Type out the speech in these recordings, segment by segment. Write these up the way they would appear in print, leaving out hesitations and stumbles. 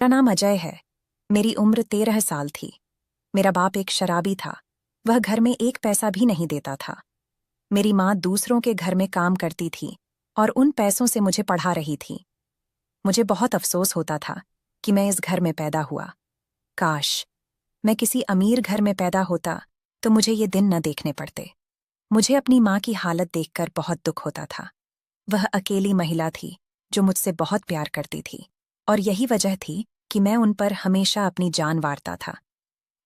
मेरा नाम अजय है। मेरी उम्र 13 साल थी। मेरा बाप एक शराबी था। वह घर में एक पैसा भी नहीं देता था। मेरी माँ दूसरों के घर में काम करती थी और उन पैसों से मुझे पढ़ा रही थी। मुझे बहुत अफसोस होता था कि मैं इस घर में पैदा हुआ। काश मैं किसी अमीर घर में पैदा होता तो मुझे ये दिन न देखने पड़ते। मुझे अपनी माँ की हालत देखकर बहुत दुख होता था। वह अकेली महिला थी जो मुझसे बहुत प्यार करती थी और यही वजह थी कि मैं उन पर हमेशा अपनी जान वारता था।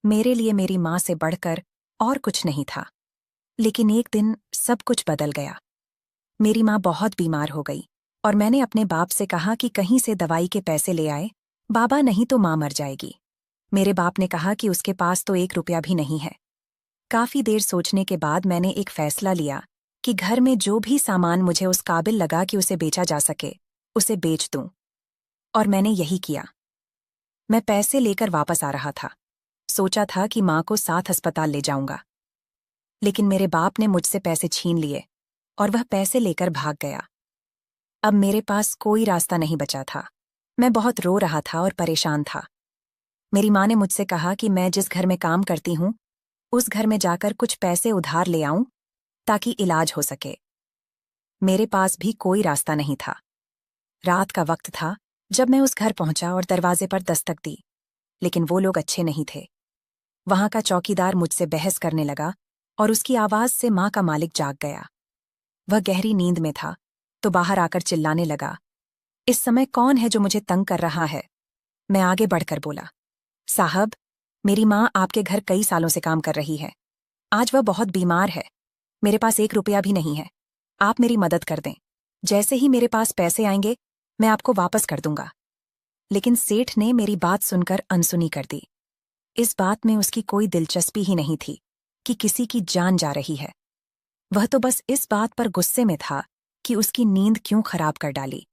मेरे लिए मेरी माँ से बढ़कर और कुछ नहीं था। लेकिन एक दिन सब कुछ बदल गया। मेरी माँ बहुत बीमार हो गई और मैंने अपने बाप से कहा कि कहीं से दवाई के पैसे ले आए। बाबा, नहीं तो माँ मर जाएगी। मेरे बाप ने कहा कि उसके पास तो 1 रुपया भी नहीं है। काफी देर सोचने के बाद मैंने एक फैसला लिया कि घर में जो भी सामान मुझे उस काबिल लगा कि उसे बेचा जा सके, उसे बेच दूं। और मैंने यही किया। मैं पैसे लेकर वापस आ रहा था। सोचा था कि माँ को साथ अस्पताल ले जाऊंगा। लेकिन मेरे बाप ने मुझसे पैसे छीन लिए और वह पैसे लेकर भाग गया। अब मेरे पास कोई रास्ता नहीं बचा था। मैं बहुत रो रहा था और परेशान था। मेरी माँ ने मुझसे कहा कि मैं जिस घर में काम करती हूँ, उस घर में जाकर कुछ पैसे उधार ले आऊं ताकि इलाज हो सके। मेरे पास भी कोई रास्ता नहीं था। रात का वक्त था जब मैं उस घर पहुंचा और दरवाजे पर दस्तक दी, लेकिन वो लोग अच्छे नहीं थे। वहां का चौकीदार मुझसे बहस करने लगा और उसकी आवाज से माँ का मालिक जाग गया। वह गहरी नींद में था तो बाहर आकर चिल्लाने लगा, इस समय कौन है जो मुझे तंग कर रहा है? मैं आगे बढ़कर बोला, साहब, मेरी माँ आपके घर कई सालों से काम कर रही है। आज वह बहुत बीमार है। मेरे पास 1 रुपया भी नहीं है। आप मेरी मदद कर दें। जैसे ही मेरे पास पैसे आएंगे मैं आपको वापस कर दूंगा। लेकिन सेठ ने मेरी बात सुनकर अनसुनी कर दी। इस बात में उसकी कोई दिलचस्पी ही नहीं थी कि किसी की जान जा रही है। वह तो बस इस बात पर गुस्से में था कि उसकी नींद क्यों खराब कर डाली।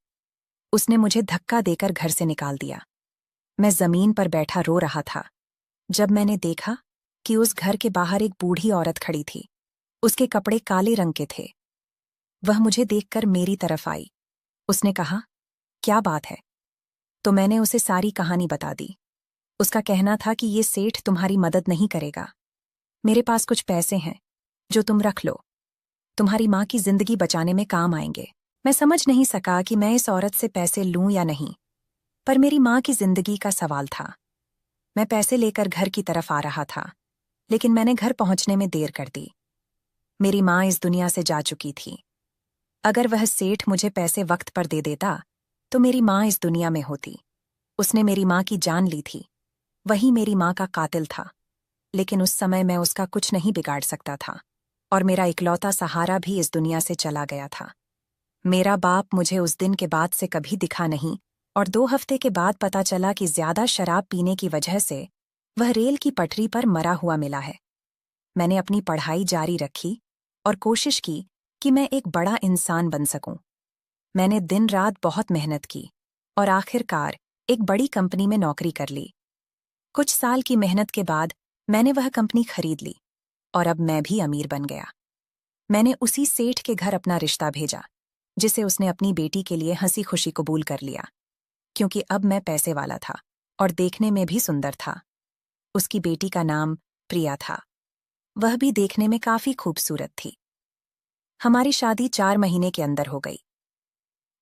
उसने मुझे धक्का देकर घर से निकाल दिया। मैं जमीन पर बैठा रो रहा था जब मैंने देखा कि उस घर के बाहर एक बूढ़ी औरत खड़ी थी। उसके कपड़े काले रंग के थे। वह मुझे देखकर मेरी तरफ आई। उसने कहा, क्या बात है? तो मैंने उसे सारी कहानी बता दी। उसका कहना था कि ये सेठ तुम्हारी मदद नहीं करेगा। मेरे पास कुछ पैसे हैं जो तुम रख लो, तुम्हारी माँ की जिंदगी बचाने में काम आएंगे। मैं समझ नहीं सका कि मैं इस औरत से पैसे लूं या नहीं, पर मेरी माँ की जिंदगी का सवाल था। मैं पैसे लेकर घर की तरफ आ रहा था, लेकिन मैंने घर पहुंचने में देर कर दी। मेरी माँ इस दुनिया से जा चुकी थी। अगर वह सेठ मुझे पैसे वक्त पर दे देता तो मेरी माँ इस दुनिया में होती। उसने मेरी माँ की जान ली थी। वही मेरी माँ का कातिल था। लेकिन उस समय मैं उसका कुछ नहीं बिगाड़ सकता था और मेरा इकलौता सहारा भी इस दुनिया से चला गया था। मेरा बाप मुझे उस दिन के बाद से कभी दिखा नहीं और 2 हफ्ते के बाद पता चला कि ज्यादा शराब पीने की वजह से वह रेल की पटरी पर मरा हुआ मिला है। मैंने अपनी पढ़ाई जारी रखी और कोशिश की कि मैं एक बड़ा इंसान बन सकूं। मैंने दिन रात बहुत मेहनत की और आखिरकार एक बड़ी कंपनी में नौकरी कर ली। कुछ साल की मेहनत के बाद मैंने वह कंपनी खरीद ली और अब मैं भी अमीर बन गया। मैंने उसी सेठ के घर अपना रिश्ता भेजा जिसे उसने अपनी बेटी के लिए हंसी खुशी कबूल कर लिया, क्योंकि अब मैं पैसे वाला था और देखने में भी सुंदर था। उसकी बेटी का नाम प्रिया था। वह भी देखने में काफी खूबसूरत थी। हमारी शादी 4 महीने के अंदर हो गई।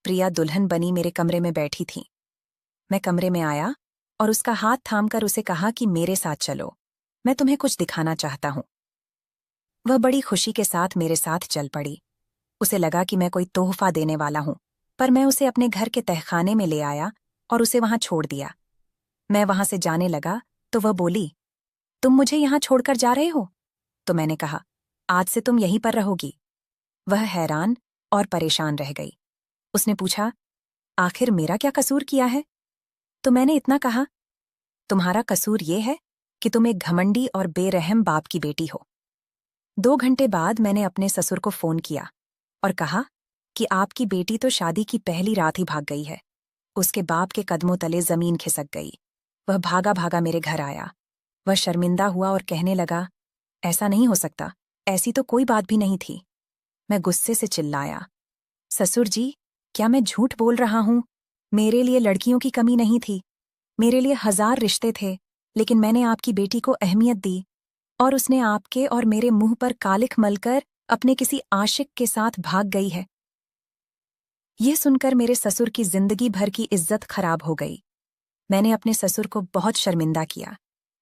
प्रिया दुल्हन बनी मेरे कमरे में बैठी थी। मैं कमरे में आया और उसका हाथ थामकर उसे कहा कि मेरे साथ चलो, मैं तुम्हें कुछ दिखाना चाहता हूं। वह बड़ी खुशी के साथ मेरे साथ चल पड़ी। उसे लगा कि मैं कोई तोहफा देने वाला हूं, पर मैं उसे अपने घर के तहखाने में ले आया और उसे वहां छोड़ दिया। मैं वहां से जाने लगा तो वह बोली, तुम मुझे यहां छोड़कर जा रहे हो? तो मैंने कहा, आज से तुम यहीं पर रहोगी। वह हैरान और परेशान रह गई। उसने पूछा, आखिर मेरा क्या कसूर किया है? तो मैंने इतना कहा, तुम्हारा कसूर ये है कि तुम एक घमंडी और बेरहम बाप की बेटी हो। 2 घंटे बाद मैंने अपने ससुर को फोन किया और कहा कि आपकी बेटी तो शादी की पहली रात ही भाग गई है। उसके बाप के कदमों तले जमीन खिसक गई। वह भागा भागा मेरे घर आया। वह शर्मिंदा हुआ और कहने लगा, ऐसा नहीं हो सकता, ऐसी तो कोई बात भी नहीं थी। मैं गुस्से से चिल्लाया, ससुर जी, क्या मैं झूठ बोल रहा हूं? मेरे लिए लड़कियों की कमी नहीं थी। मेरे लिए 1000 रिश्ते थे, लेकिन मैंने आपकी बेटी को अहमियत दी और उसने आपके और मेरे मुंह पर कालिख मलकर अपने किसी आशिक के साथ भाग गई है। यह सुनकर मेरे ससुर की जिंदगी भर की इज्जत खराब हो गई। मैंने अपने ससुर को बहुत शर्मिंदा किया।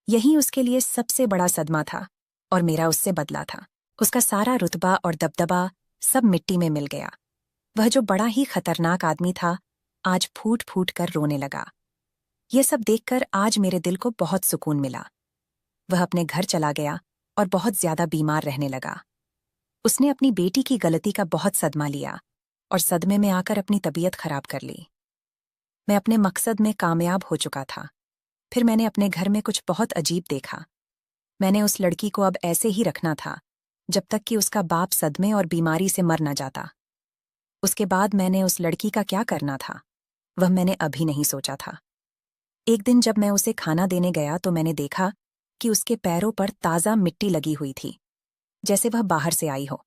यही उसके लिए सबसे बड़ा सदमा था और मेरा उससे बदला था। उसका सारा रुतबा और दबदबा सब मिट्टी में मिल गया। वह जो बड़ा ही खतरनाक आदमी था, आज फूट फूट कर रोने लगा। यह सब देखकर आज मेरे दिल को बहुत सुकून मिला। वह अपने घर चला गया और बहुत ज्यादा बीमार रहने लगा। उसने अपनी बेटी की गलती का बहुत सदमा लिया और सदमे में आकर अपनी तबीयत खराब कर ली। मैं अपने मकसद में कामयाब हो चुका था। फिर मैंने अपने घर में कुछ बहुत अजीब देखा। मैंने उस लड़की को अब ऐसे ही रखना था जब तक कि उसका बाप सदमे और बीमारी से मर न जाता। उसके बाद मैंने उस लड़की का क्या करना था, वह मैंने अभी नहीं सोचा था। एक दिन जब मैं उसे खाना देने गया तो मैंने देखा कि उसके पैरों पर ताज़ा मिट्टी लगी हुई थी, जैसे वह बाहर से आई हो।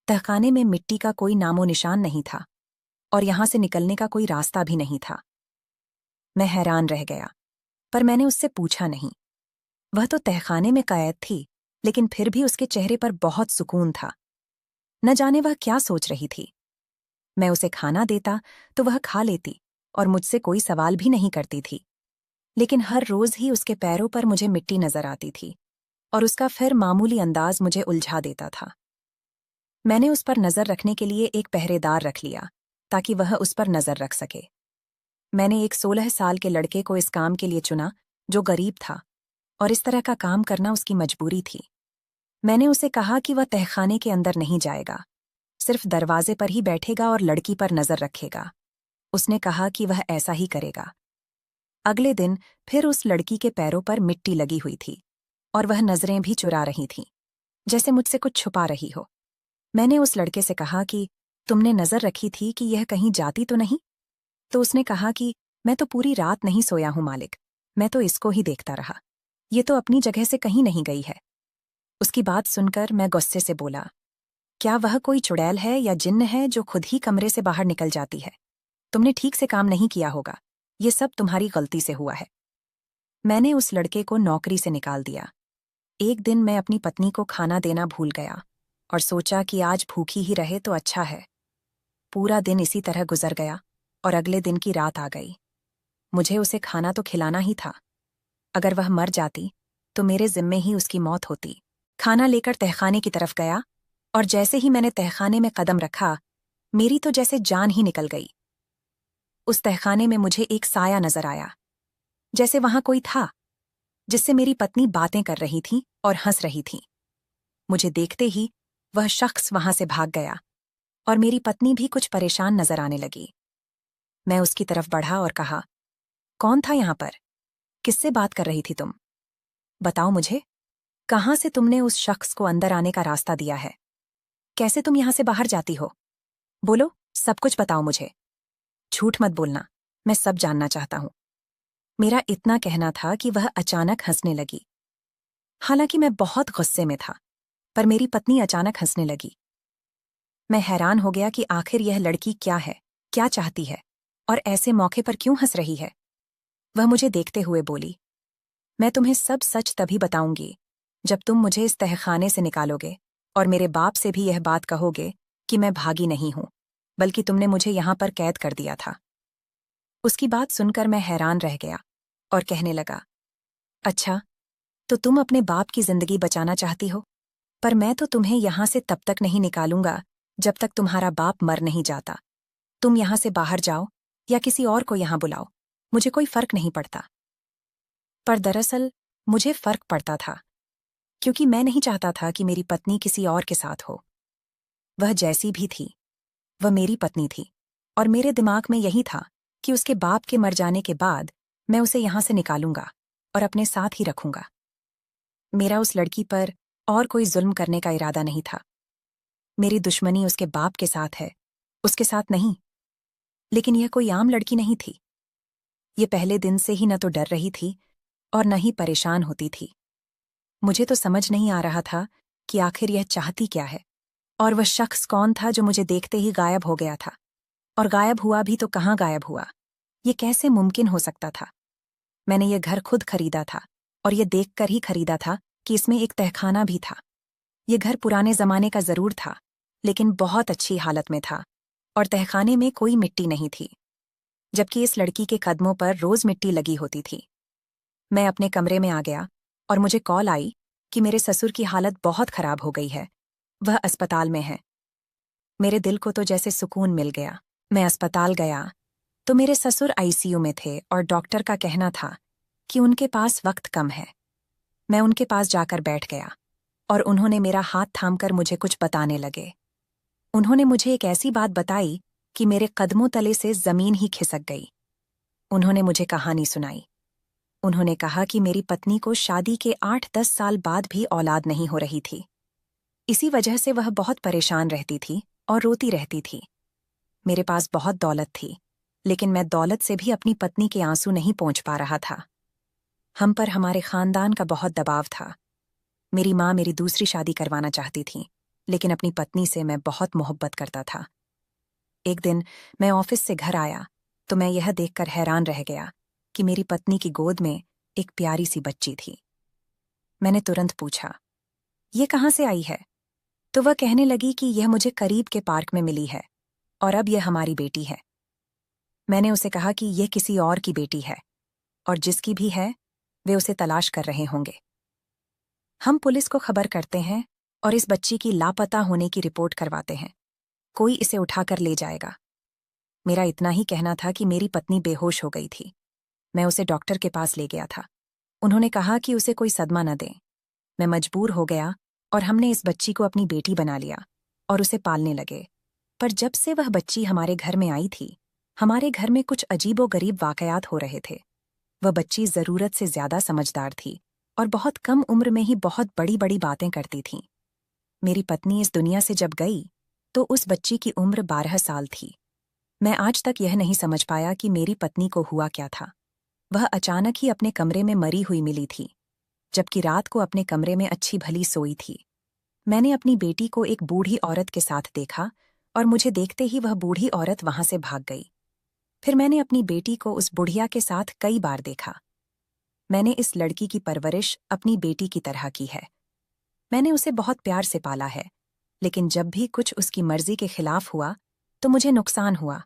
तहखाने में मिट्टी का कोई नामो निशान नहीं था और यहां से निकलने का कोई रास्ता भी नहीं था। मैं हैरान रह गया, पर मैंने उससे पूछा नहीं। वह तो तहखाने में कैद थी, लेकिन फिर भी उसके चेहरे पर बहुत सुकून था। न जाने वह क्या सोच रही थी। मैं उसे खाना देता तो वह खा लेती और मुझसे कोई सवाल भी नहीं करती थी, लेकिन हर रोज ही उसके पैरों पर मुझे मिट्टी नजर आती थी और उसका फिर मामूली अंदाज मुझे उलझा देता था। मैंने उस पर नजर रखने के लिए एक पहरेदार रख लिया ताकि वह उस पर नजर रख सके। मैंने एक 16 साल के लड़के को इस काम के लिए चुना जो गरीब था और इस तरह का काम करना उसकी मजबूरी थी। मैंने उसे कहा कि वह तहखाने के अंदर नहीं जाएगा, सिर्फ दरवाजे पर ही बैठेगा और लड़की पर नजर रखेगा। उसने कहा कि वह ऐसा ही करेगा। अगले दिन फिर उस लड़की के पैरों पर मिट्टी लगी हुई थी और वह नजरें भी चुरा रही थी, जैसे मुझसे कुछ छुपा रही हो। मैंने उस लड़के से कहा कि तुमने नजर रखी थी कि यह कहीं जाती तो नहीं? तो उसने कहा कि मैं तो पूरी रात नहीं सोया हूं मालिक, मैं तो इसको ही देखता रहा, ये तो अपनी जगह से कहीं नहीं गई है। उसकी बात सुनकर मैं गुस्से से बोला, क्या वह कोई चुड़ैल है या जिन्न है जो खुद ही कमरे से बाहर निकल जाती है? तुमने ठीक से काम नहीं किया होगा, ये सब तुम्हारी गलती से हुआ है। मैंने उस लड़के को नौकरी से निकाल दिया। एक दिन मैं अपनी पत्नी को खाना देना भूल गया और सोचा कि आज भूखी ही रहे तो अच्छा है। पूरा दिन इसी तरह गुजर गया और अगले दिन की रात आ गई। मुझे उसे खाना तो खिलाना ही था। अगर वह मर जाती तो मेरे जिम्मे ही उसकी मौत होती। खाना लेकर तहखाने की तरफ गया और जैसे ही मैंने तहखाने में कदम रखा, मेरी तो जैसे जान ही निकल गई। उस तहखाने में मुझे एक साया नजर आया, जैसे वहां कोई था जिससे मेरी पत्नी बातें कर रही थी और हंस रही थी। मुझे देखते ही वह शख्स वहां से भाग गया और मेरी पत्नी भी कुछ परेशान नजर आने लगी। मैं उसकी तरफ बढ़ा और कहा, कौन था यहां पर? किससे बात कर रही थी तुम? बताओ मुझे, कहां से तुमने उस शख्स को अंदर आने का रास्ता दिया है? कैसे तुम यहां से बाहर जाती हो? बोलो, सब कुछ बताओ मुझे। झूठ मत बोलना, मैं सब जानना चाहता हूं। मेरा इतना कहना था कि वह अचानक हंसने लगी। हालांकि मैं बहुत गुस्से में था, पर मेरी पत्नी अचानक हंसने लगी। मैं हैरान हो गया कि आखिर यह लड़की क्या है, क्या चाहती है और ऐसे मौके पर क्यों हंस रही है। वह मुझे देखते हुए बोली, मैं तुम्हें सब सच तभी बताऊंगी जब तुम मुझे इस तहखाने से निकालोगे और मेरे बाप से भी यह बात कहोगे कि मैं भागी नहीं हूं, बल्कि तुमने मुझे यहां पर कैद कर दिया था। उसकी बात सुनकर मैं हैरान रह गया और कहने लगा, अच्छा, तो तुम अपने बाप की जिंदगी बचाना चाहती हो, पर मैं तो तुम्हें यहां से तब तक नहीं निकालूंगा जब तक तुम्हारा बाप मर नहीं जाता। तुम यहां से बाहर जाओ या किसी और को यहां बुलाओ, मुझे कोई फर्क नहीं पड़ता। पर दरअसल मुझे फर्क पड़ता था, क्योंकि मैं नहीं चाहता था कि मेरी पत्नी किसी और के साथ हो। वह जैसी भी थी, वह मेरी पत्नी थी और मेरे दिमाग में यही था कि उसके बाप के मर जाने के बाद मैं उसे यहां से निकालूंगा और अपने साथ ही रखूंगा। मेरा उस लड़की पर और कोई जुल्म करने का इरादा नहीं था। मेरी दुश्मनी उसके बाप के साथ है, उसके साथ नहीं। लेकिन यह कोई आम लड़की नहीं थी। ये पहले दिन से ही न तो डर रही थी और न ही परेशान होती थी। मुझे तो समझ नहीं आ रहा था कि आखिर यह चाहती क्या है और वह शख्स कौन था जो मुझे देखते ही गायब हो गया था। और गायब हुआ भी तो कहाँ गायब हुआ, ये कैसे मुमकिन हो सकता था? मैंने ये घर खुद खरीदा था और ये देखकर ही खरीदा था कि इसमें एक तहखाना भी था। ये घर पुराने जमाने का जरूर था, लेकिन बहुत अच्छी हालत में था और तहखाने में कोई मिट्टी नहीं थी, जबकि इस लड़की के कदमों पर रोज मिट्टी लगी होती थी। मैं अपने कमरे में आ गया और मुझे कॉल आई कि मेरे ससुर की हालत बहुत खराब हो गई है, वह अस्पताल में है। मेरे दिल को तो जैसे सुकून मिल गया। मैं अस्पताल गया तो मेरे ससुर आईसीयू में थे और डॉक्टर का कहना था कि उनके पास वक्त कम है। मैं उनके पास जाकर बैठ गया और उन्होंने मेरा हाथ थामकर मुझे कुछ बताने लगे। उन्होंने मुझे एक ऐसी बात बताई कि मेरे कदमों तले से जमीन ही खिसक गई। उन्होंने मुझे कहानी सुनाई। उन्होंने कहा कि मेरी पत्नी को शादी के 8-10 साल बाद भी औलाद नहीं हो रही थी। इसी वजह से वह बहुत परेशान रहती थी और रोती रहती थी। मेरे पास बहुत दौलत थी, लेकिन मैं दौलत से भी अपनी पत्नी के आंसू नहीं पोंछ पा रहा था। हम पर हमारे खानदान का बहुत दबाव था। मेरी माँ मेरी दूसरी शादी करवाना चाहती थी, लेकिन अपनी पत्नी से मैं बहुत मोहब्बत करता था। एक दिन मैं ऑफिस से घर आया तो मैं यह देखकर हैरान रह गया कि मेरी पत्नी की गोद में एक प्यारी सी बच्ची थी। मैंने तुरंत पूछा, ये कहाँ से आई है? तो वह कहने लगी कि यह मुझे करीब के पार्क में मिली है और अब यह हमारी बेटी है। मैंने उसे कहा कि यह किसी और की बेटी है और जिसकी भी है वे उसे तलाश कर रहे होंगे। हम पुलिस को खबर करते हैं और इस बच्ची की लापता होने की रिपोर्ट करवाते हैं। कोई इसे उठाकर ले जाएगा। मेरा इतना ही कहना था कि मेरी पत्नी बेहोश हो गई थी। मैं उसे डॉक्टर के पास ले गया था। उन्होंने कहा कि उसे कोई सदमा न दें। मैं मजबूर हो गया और हमने इस बच्ची को अपनी बेटी बना लिया और उसे पालने लगे। पर जब से वह बच्ची हमारे घर में आई थी, हमारे घर में कुछ अजीबोगरीब वाकयात हो रहे थे। वह बच्ची जरूरत से ज्यादा समझदार थी और बहुत कम उम्र में ही बहुत बड़ी बड़ी बातें करती थी। मेरी पत्नी इस दुनिया से जब गई तो उस बच्ची की उम्र 12 साल थी। मैं आज तक यह नहीं समझ पाया कि मेरी पत्नी को हुआ क्या था। वह अचानक ही अपने कमरे में मरी हुई मिली थी, जबकि रात को अपने कमरे में अच्छी भली सोई थी। मैंने अपनी बेटी को एक बूढ़ी औरत के साथ देखा और मुझे देखते ही वह बूढ़ी औरत वहां से भाग गई। फिर मैंने अपनी बेटी को उस बुढ़िया के साथ कई बार देखा। मैंने इस लड़की की परवरिश अपनी बेटी की तरह की है। मैंने उसे बहुत प्यार से पाला है, लेकिन जब भी कुछ उसकी मर्जी के खिलाफ हुआ तो मुझे नुकसान हुआ।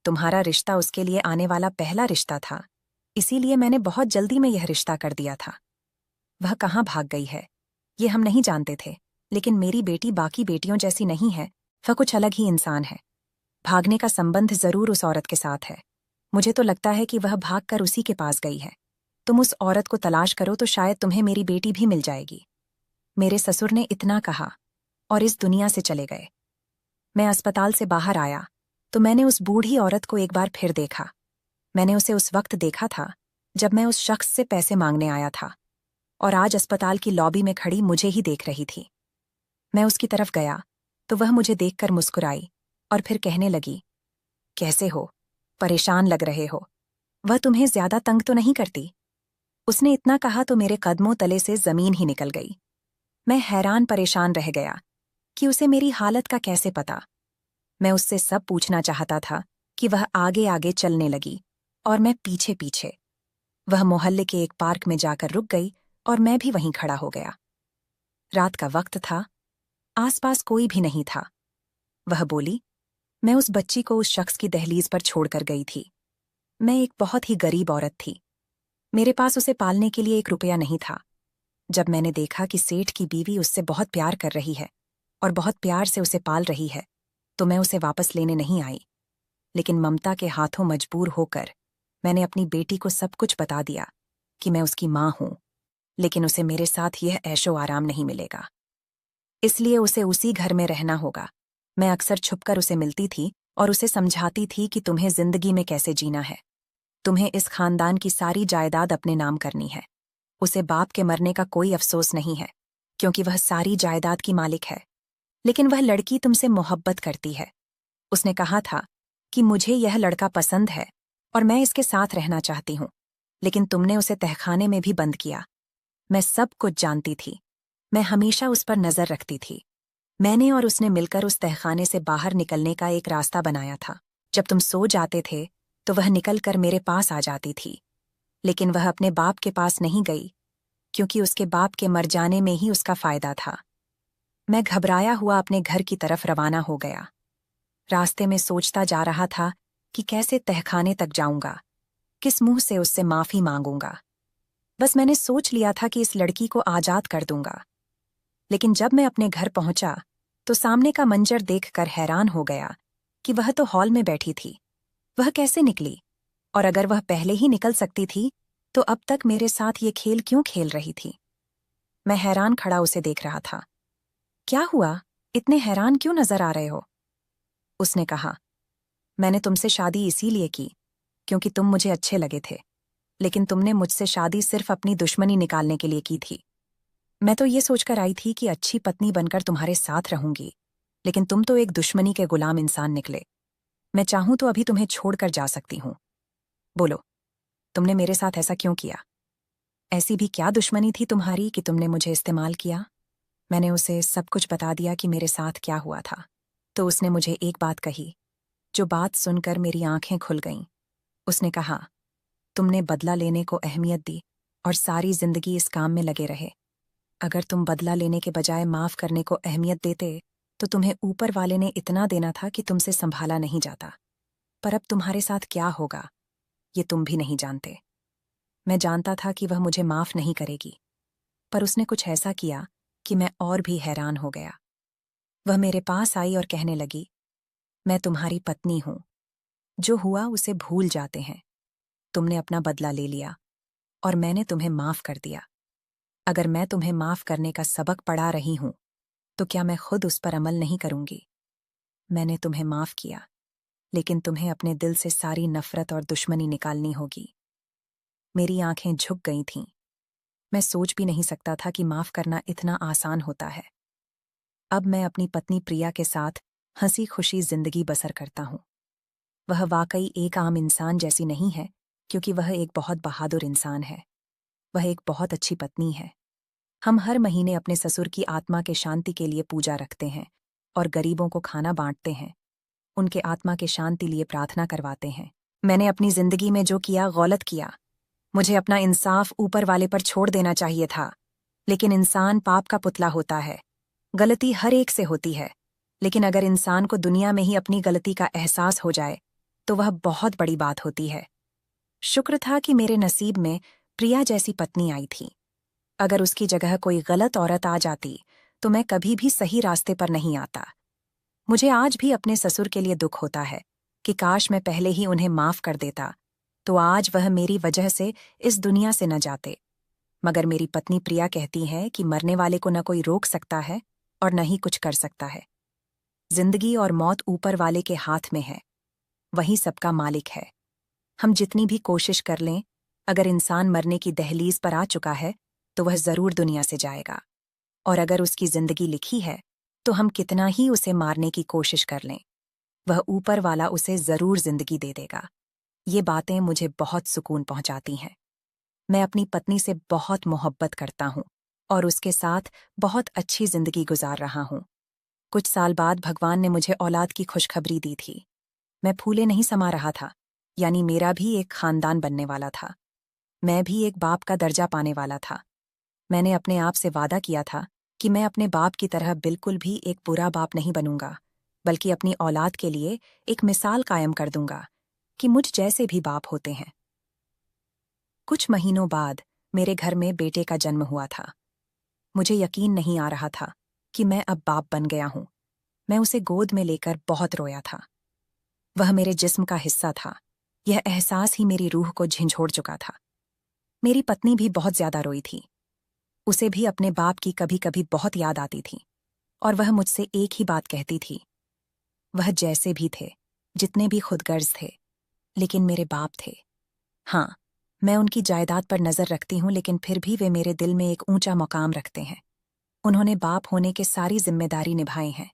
तुम्हारा रिश्ता उसके लिए आने वाला पहला रिश्ता था, इसीलिए मैंने बहुत जल्दी में यह रिश्ता कर दिया था। वह कहाँ भाग गई है ये हम नहीं जानते थे, लेकिन मेरी बेटी बाकी बेटियों जैसी नहीं है, वह कुछ अलग ही इंसान है। भागने का संबंध जरूर उस औरत के साथ है। मुझे तो लगता है कि वह भागकर उसी के पास गई है। तुम उस औरत को तलाश करो तो शायद तुम्हें मेरी बेटी भी मिल जाएगी। मेरे ससुर ने इतना कहा और इस दुनिया से चले गए। मैं अस्पताल से बाहर आया तो मैंने उस बूढ़ी औरत को एक बार फिर देखा। मैंने उसे उस वक्त देखा था जब मैं उस शख्स से पैसे मांगने आया था, और आज अस्पताल की लॉबी में खड़ी मुझे ही देख रही थी। मैं उसकी तरफ गया तो वह मुझे देखकर मुस्कुराई और फिर कहने लगी, कैसे हो? परेशान लग रहे हो। वह तुम्हें ज्यादा तंग तो नहीं करती? उसने इतना कहा तो मेरे कदमों तले से जमीन ही निकल गई। मैं हैरान परेशान रह गया कि उसे मेरी हालत का कैसे पता। मैं उससे सब पूछना चाहता था कि वह आगे आगे चलने लगी और मैं पीछे पीछे। वह मोहल्ले के एक पार्क में जाकर रुक गई और मैं भी वहीं खड़ा हो गया। रात का वक्त था, आसपास कोई भी नहीं था। वह बोली, मैं उस बच्ची को उस शख्स की दहलीज पर छोड़कर गई थी। मैं एक बहुत ही गरीब औरत थी। मेरे पास उसे पालने के लिए 1 रुपया नहीं था। जब मैंने देखा कि सेठ की बीवी उससे बहुत प्यार कर रही है और बहुत प्यार से उसे पाल रही है, तो मैं उसे वापस लेने नहीं आई। लेकिन ममता के हाथों मजबूर होकर मैंने अपनी बेटी को सब कुछ बता दिया कि मैं उसकी माँ हूं, लेकिन उसे मेरे साथ यह ऐशो आराम नहीं मिलेगा। इसलिए उसे उसी घर में रहना होगा। मैं अक्सर छुपकर उसे मिलती थी और उसे समझाती थी कि तुम्हें जिंदगी में कैसे जीना है। तुम्हें इस खानदान की सारी जायदाद अपने नाम करनी है। उसे बाप के मरने का कोई अफसोस नहीं है, क्योंकि वह सारी जायदाद की मालिक है। लेकिन वह लड़की तुमसे मोहब्बत करती है। उसने कहा था कि मुझे यह लड़का पसंद है और मैं इसके साथ रहना चाहती हूँ, लेकिन तुमने उसे तहखाने में भी बंद किया। मैं सब कुछ जानती थी। मैं हमेशा उस पर नजर रखती थी। मैंने और उसने मिलकर उस तहखाने से बाहर निकलने का एक रास्ता बनाया था। जब तुम सो जाते थे तो वह निकलकर मेरे पास आ जाती थी, लेकिन वह अपने बाप के पास नहीं गई, क्योंकि उसके बाप के मर जाने में ही उसका फायदा था। मैं घबराया हुआ अपने घर की तरफ रवाना हो गया। रास्ते में सोचता जा रहा था कि कैसे तहखाने तक जाऊंगा, किस मुंह से उससे माफी मांगूंगा। बस मैंने सोच लिया था कि इस लड़की को आजाद कर दूंगा। लेकिन जब मैं अपने घर पहुंचा तो सामने का मंजर देखकर हैरान हो गया कि वह तो हॉल में बैठी थी। वह कैसे निकली? और अगर वह पहले ही निकल सकती थी तो अब तक मेरे साथ ये खेल क्यों खेल रही थी? मैं हैरान खड़ा उसे देख रहा था। क्या हुआ? इतने हैरान क्यों नजर आ रहे हो? उसने कहा, मैंने तुमसे शादी इसीलिए की क्योंकि तुम मुझे अच्छे लगे थे, लेकिन तुमने मुझसे शादी सिर्फ अपनी दुश्मनी निकालने के लिए की थी। मैं तो ये सोचकर आई थी कि अच्छी पत्नी बनकर तुम्हारे साथ रहूंगी, लेकिन तुम तो एक दुश्मनी के गुलाम इंसान निकले। मैं चाहूं तो अभी तुम्हें छोड़कर जा सकती हूं। बोलो, तुमने मेरे साथ ऐसा क्यों किया? ऐसी भी क्या दुश्मनी थी तुम्हारी कि तुमने मुझे इस्तेमाल किया? मैंने उसे सब कुछ बता दिया कि मेरे साथ क्या हुआ था। तो उसने मुझे एक बात कही, जो बात सुनकर मेरी आंखें खुल गईं। उसने कहा, तुमने बदला लेने को अहमियत दी और सारी जिंदगी इस काम में लगे रहे। अगर तुम बदला लेने के बजाय माफ करने को अहमियत देते तो तुम्हें ऊपर वाले ने इतना देना था कि तुमसे संभाला नहीं जाता। पर अब तुम्हारे साथ क्या होगा ये तुम भी नहीं जानते। मैं जानता था कि वह मुझे माफ नहीं करेगी, पर उसने कुछ ऐसा किया कि मैं और भी हैरान हो गया। वह मेरे पास आई और कहने लगी, मैं तुम्हारी पत्नी हूं। जो हुआ उसे भूल जाते हैं। तुमने अपना बदला ले लिया और मैंने तुम्हें माफ कर दिया। अगर मैं तुम्हें माफ करने का सबक पढ़ा रही हूं तो क्या मैं खुद उस पर अमल नहीं करूंगी? मैंने तुम्हें माफ किया, लेकिन तुम्हें अपने दिल से सारी नफरत और दुश्मनी निकालनी होगी। मेरी आंखें झुक गई थीं। मैं सोच भी नहीं सकता था कि माफ करना इतना आसान होता है। अब मैं अपनी पत्नी प्रिया के साथ हंसी खुशी जिंदगी बसर करता हूं। वह वाकई एक आम इंसान जैसी नहीं है, क्योंकि वह एक बहुत बहादुर इंसान है। वह एक बहुत अच्छी पत्नी है। हम हर महीने अपने ससुर की आत्मा के शांति के लिए पूजा रखते हैं और गरीबों को खाना बांटते हैं। उनके आत्मा के शांति लिए प्रार्थना करवाते हैं। मैंने अपनी जिंदगी में जो किया गलत किया। मुझे अपना इंसाफ ऊपर वाले पर छोड़ देना चाहिए था, लेकिन इंसान पाप का पुतला होता है। गलती हर एक से होती है, लेकिन अगर इंसान को दुनिया में ही अपनी गलती का एहसास हो जाए तो वह बहुत बड़ी बात होती है। शुक्र था कि मेरे नसीब में प्रिया जैसी पत्नी आई थी। अगर उसकी जगह कोई गलत औरत आ जाती तो मैं कभी भी सही रास्ते पर नहीं आता। मुझे आज भी अपने ससुर के लिए दुख होता है कि काश मैं पहले ही उन्हें माफ कर देता तो आज वह मेरी वजह से इस दुनिया से न जाते। मगर मेरी पत्नी प्रिया कहती है कि मरने वाले को न कोई रोक सकता है और न ही कुछ कर सकता है। जिंदगी और मौत ऊपर वाले के हाथ में है। वही सबका मालिक है। हम जितनी भी कोशिश कर लें, अगर इंसान मरने की दहलीज पर आ चुका है तो वह जरूर दुनिया से जाएगा। और अगर उसकी जिंदगी लिखी है तो हम कितना ही उसे मारने की कोशिश कर लें, वह ऊपर वाला उसे जरूर जिंदगी दे देगा। ये बातें मुझे बहुत सुकून पहुंचाती हैं। मैं अपनी पत्नी से बहुत मोहब्बत करता हूं और उसके साथ बहुत अच्छी जिंदगी गुजार रहा हूं। कुछ साल बाद भगवान ने मुझे औलाद की खुशखबरी दी थी। मैं फूले नहीं समा रहा था, यानी मेरा भी एक खानदान बनने वाला था। मैं भी एक बाप का दर्जा पाने वाला था। मैंने अपने आप से वादा किया था कि मैं अपने बाप की तरह बिल्कुल भी एक बुरा बाप नहीं बनूंगा, बल्कि अपनी औलाद के लिए एक मिसाल कायम कर दूंगा कि मुझ जैसे भी बाप होते हैं। कुछ महीनों बाद मेरे घर में बेटे का जन्म हुआ था। मुझे यकीन नहीं आ रहा था कि मैं अब बाप बन गया हूं। मैं उसे गोद में लेकर बहुत रोया था। वह मेरे जिस्म का हिस्सा था। यह एहसास ही मेरी रूह को झंझोड़ चुका था। मेरी पत्नी भी बहुत ज्यादा रोई थी। उसे भी अपने बाप की कभी कभी बहुत याद आती थी और वह मुझसे एक ही बात कहती थी। वह जैसे भी थे, जितने भी खुदगर्ज थे, लेकिन मेरे बाप थे। हाँ, मैं उनकी जायदाद पर नजर रखती हूँ, लेकिन फिर भी वे मेरे दिल में एक ऊंचा मकाम रखते हैं। उन्होंने बाप होने के सारी जिम्मेदारी निभाई हैं।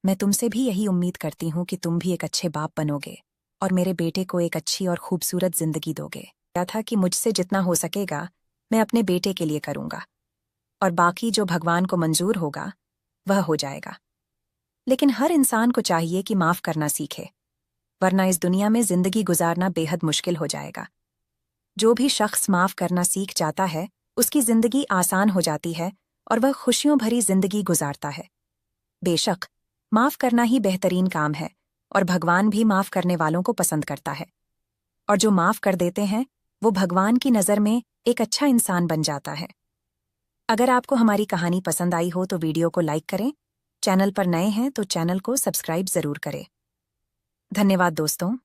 मैं तुमसे भी यही उम्मीद करती हूँ कि तुम भी एक अच्छे बाप बनोगे और मेरे बेटे को एक अच्छी और खूबसूरत जिंदगी दोगे। क्या था कि मुझसे जितना हो सकेगा मैं अपने बेटे के लिए करूंगा और बाकी जो भगवान को मंजूर होगा वह हो जाएगा। लेकिन हर इंसान को चाहिए कि माफ करना सीखे, वरना इस दुनिया में जिंदगी गुजारना बेहद मुश्किल हो जाएगा। जो भी शख्स माफ करना सीख जाता है उसकी जिंदगी आसान हो जाती है और वह खुशियों भरी जिंदगी गुजारता है। बेशक माफ करना ही बेहतरीन काम है और भगवान भी माफ करने वालों को पसंद करता है, और जो माफ कर देते हैं वो भगवान की नज़र में एक अच्छा इंसान बन जाता है। अगर आपको हमारी कहानी पसंद आई हो तो वीडियो को लाइक करें, चैनल पर नए हैं तो चैनल को सब्सक्राइब जरूर करें। धन्यवाद दोस्तों।